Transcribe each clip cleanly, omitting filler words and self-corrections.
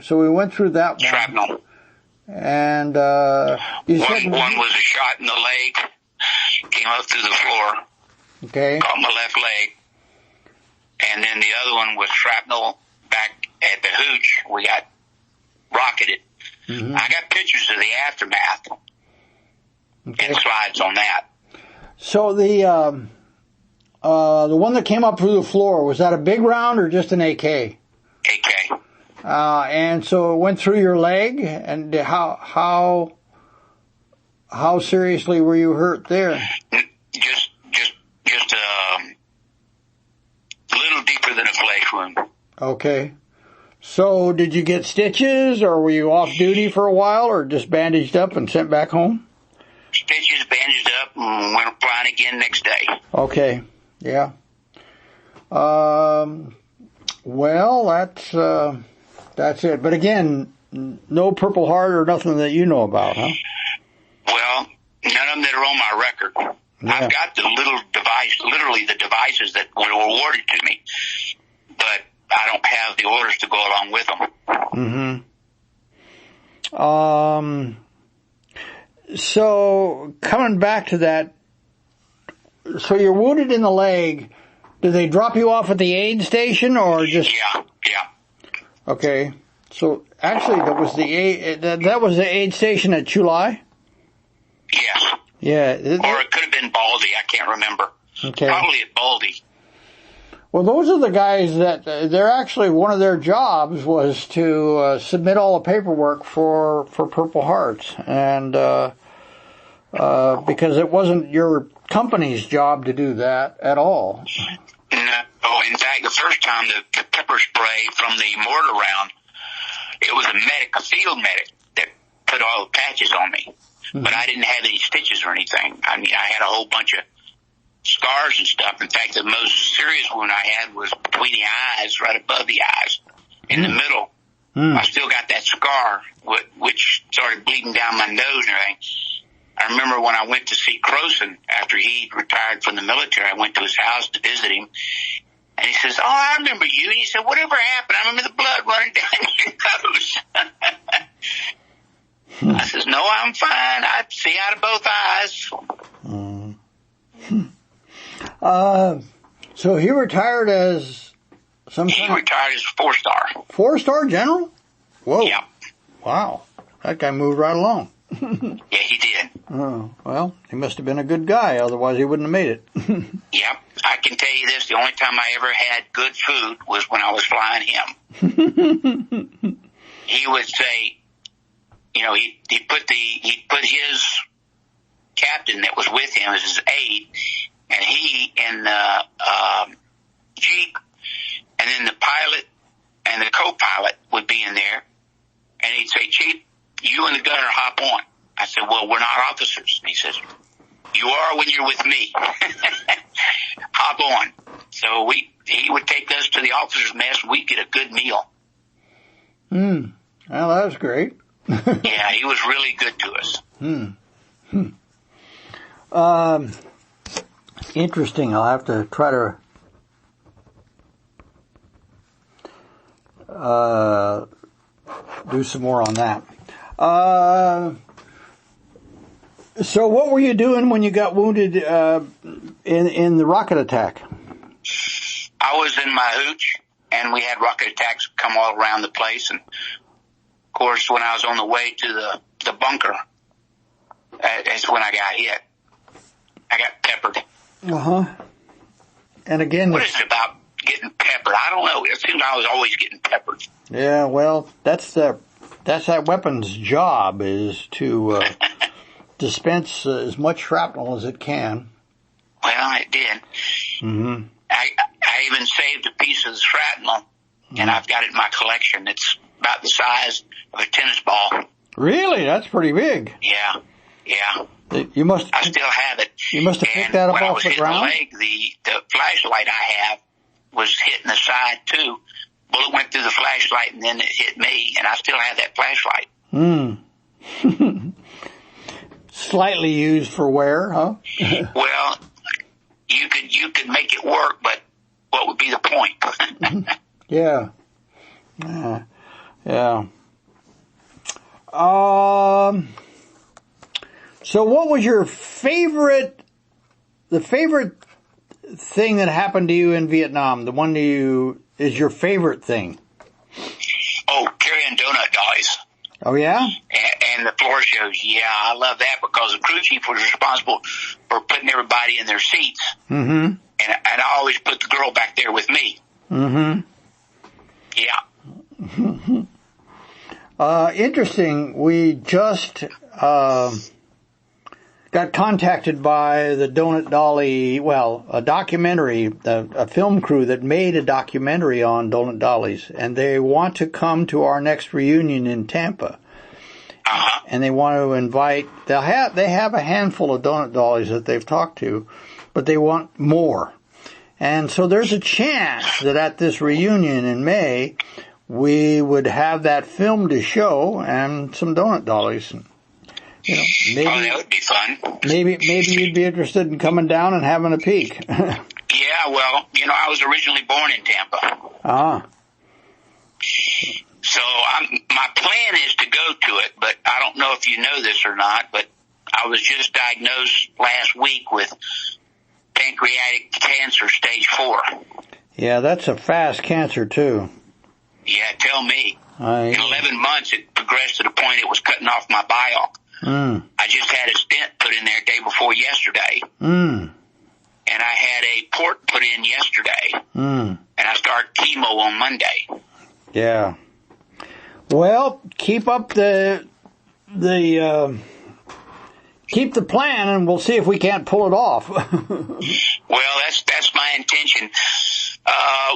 So we went through that one. Shrapnel. And you said one was a shot in the leg, came up through the floor, okay, caught my left leg, and then the other one was shrapnel back at the hooch. We got rocketed. Mm-hmm. I got pictures of the aftermath and slides on that. So the one that came up through the floor, was that a big round or just an AK? AK. And so it went through your leg, and how seriously were you hurt there? Just a little deeper than a flesh wound. Okay. So did you get stitches, or were you off duty for a while, or just bandaged up and sent back home? Stitches, bandaged up, and went flying again next day. Okay. Yeah. Well, that's it. But again, no Purple Heart or nothing that you know about, huh? Well, none of them that are on my record. Yeah. I've got the little device, literally the devices that were awarded to me, but I don't have the orders to go along with them. Mm-hmm. So, coming back to that, so you're wounded in the leg. Did they drop you off at the aid station, or just... Yeah. Okay. So, actually, that was the aid station at Chulai? Yes. Yeah. Or it could have been Baldy, I can't remember. Okay. Probably at Baldy. Well, those are the guys that, they're actually, one of their jobs was to submit all the paperwork for Purple Hearts. And because it wasn't your company's job to do that at all. No, in fact, the first time the pepper spray from the mortar round, it was a field medic that put all the patches on me. Mm-hmm. But I didn't have any stitches or anything. I mean, I had a whole bunch of scars and stuff. In fact, the most serious wound I had was between the eyes, right above the eyes, in the middle. I still got that scar, which started bleeding down my nose and everything. I remember when I went to see Croson after he'd retired from the military, I went to his house to visit him. And he says, "Oh, I remember you." And he said, "Whatever happened? I remember the blood running down your nose." I says, "No, I'm fine. I see out of both eyes." So he retired as He retired as a 4-star. 4-star general? Whoa. Yeah. Wow. That guy moved right along. Yeah, he did. Oh, well, he must have been a good guy, otherwise he wouldn't have made it. Yep. I can tell you this, the only time I ever had good food was when I was flying him. He would say, you know, he'd put his captain that was with him as his aide, and he in the Jeep, and then the pilot and the co-pilot would be in there, and he'd say, "Chief, you and the gunner hop on." I said, "Well, we're not officers." And he says, "You are when you're with me." Hop on. So he would take us to the officers' mess, and we'd get a good meal. Well, that was great. Yeah, he was really good to us. Interesting. I'll have to try to do some more on that. So what were you doing when you got wounded in the rocket attack? I was in my hooch, and we had rocket attacks come all around the place. And, of course, when I was on the way to the bunker, that's when I got hit. I got peppered. Uh-huh. And again... What is it about getting peppered? I don't know. It seems I was always getting peppered. Yeah, well, that's that weapon's job, is to dispense as much shrapnel as it can. Well, it did. Mm-hmm. I even saved a piece of the shrapnel, and I've got it in my collection. It's about the size of a tennis ball. Really? That's pretty big. Yeah. You must. I still have it. You must have picked that up off the ground. When I was hitting the leg, the flashlight I have was hitting the side too. Bullet went through the flashlight and then it hit me, and I still have that flashlight. Slightly used for wear, huh? Well, you could make it work, but what would be the point? Yeah. Yeah. So what was the favorite thing that happened to you in Vietnam? The one is your favorite thing? Oh, carrying donut dollies. Oh, yeah? And the floor shows. Yeah, I love that because the crew chief was responsible for putting everybody in their seats. Mm-hmm. And I always put the girl back there with me. Mm-hmm. Yeah. Interesting. We just got contacted by the Donut Dolly, a documentary, a film crew that made a documentary on Donut Dollies, and they want to come to our next reunion in Tampa. Uh-huh. And they want to invite, they have a handful of Donut Dollies that they've talked to, but they want more. And so there's a chance that at this reunion in May, we would have that film to show and some Donut Dollies. Maybe that would be fun. Maybe you'd be interested in coming down and having a peek. Yeah, well, I was originally born in Tampa. Ah. So my plan is to go to it, but I don't know if you know this or not, but I was just diagnosed last week with pancreatic cancer stage 4. Yeah, that's a fast cancer too. Yeah, tell me. In 11 months, it progressed to the point it was cutting off my bile. I just had a stent put in there day before yesterday. And I had a port put in yesterday. And I start chemo on Monday. Yeah. Well, keep up keep the plan, and we'll see if we can't pull it off. Well, that's my intention.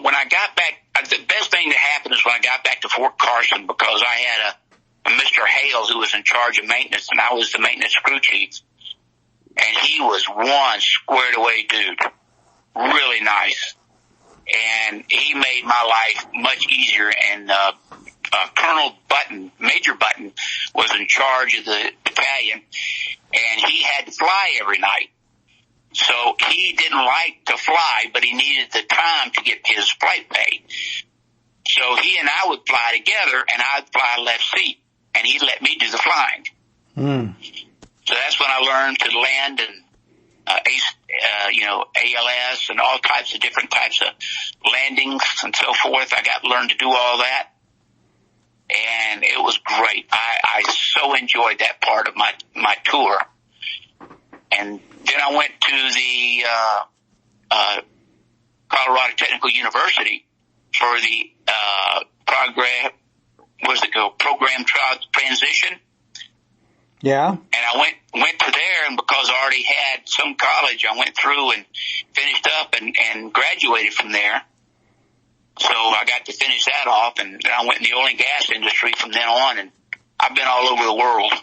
When I got back, the best thing that happened is when I got back to Fort Carson, because I had a Mr. Hales who was in charge of maintenance, and I was the maintenance crew chief. And he was one squared away dude. Really nice. And he made my life much easier. And Colonel Button, Major Button, was in charge of the battalion, and he had to fly every night. So he didn't like to fly, but he needed the time to get his flight pay. So he and I would fly together, and I'd fly left seat, and he'd let me do the flying. So that's when I learned to land and ALS and all types of different types of landings and so forth. I got to learn to do all that. And it was great. I so enjoyed that part of my tour. And then I went to the Colorado Technical University for the program transition. Yeah. And I went to there, and because I already had some college, I went through and finished up and graduated from there. So I got to finish that off, and then I went in the oil and gas industry from then on, and I've been all over the world.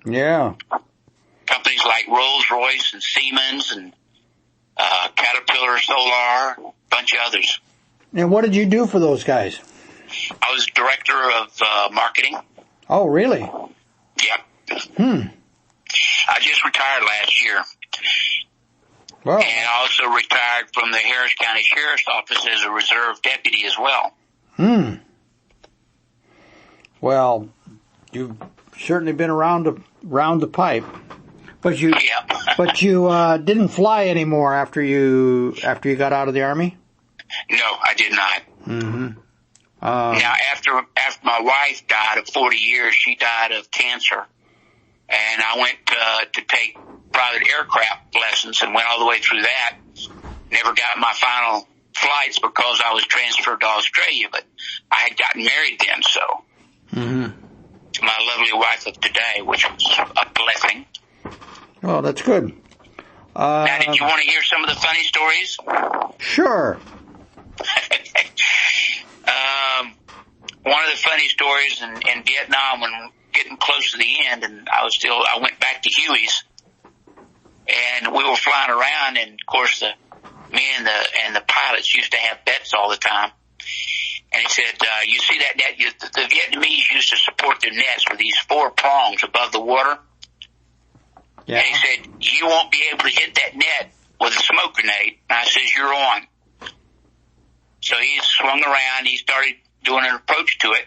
Yeah. Companies like Rolls-Royce and Siemens and Caterpillar Solar, a bunch of others. And what did you do for those guys? I was director of marketing. Oh, really? Yep. I just retired last year. Well, and I also retired from the Harris County Sheriff's Office as a reserve deputy as well. Well, you've certainly been around the pipe, but you didn't fly anymore after you got out of the Army? No, I did not. Now, after my wife died of 40 years, she died of cancer, and I went to take private aircraft lessons and went all the way through that. Never got my final flights because I was transferred to Australia, but I had gotten married then, so to my lovely wife of today, which was a blessing. Oh, that's good. Now, did you want to hear some of the funny stories? Sure. One of the funny stories in Vietnam, when getting close to the end, and I went back to Huey's, and we were flying around, and of course me and the pilots used to have bets all the time. And he said, you see that net? The Vietnamese used to support their nets with these 4 prongs above the water. Yeah. And he said, you won't be able to hit that net with a smoke grenade. And I says, you're on. So he swung around. He started doing an approach to it.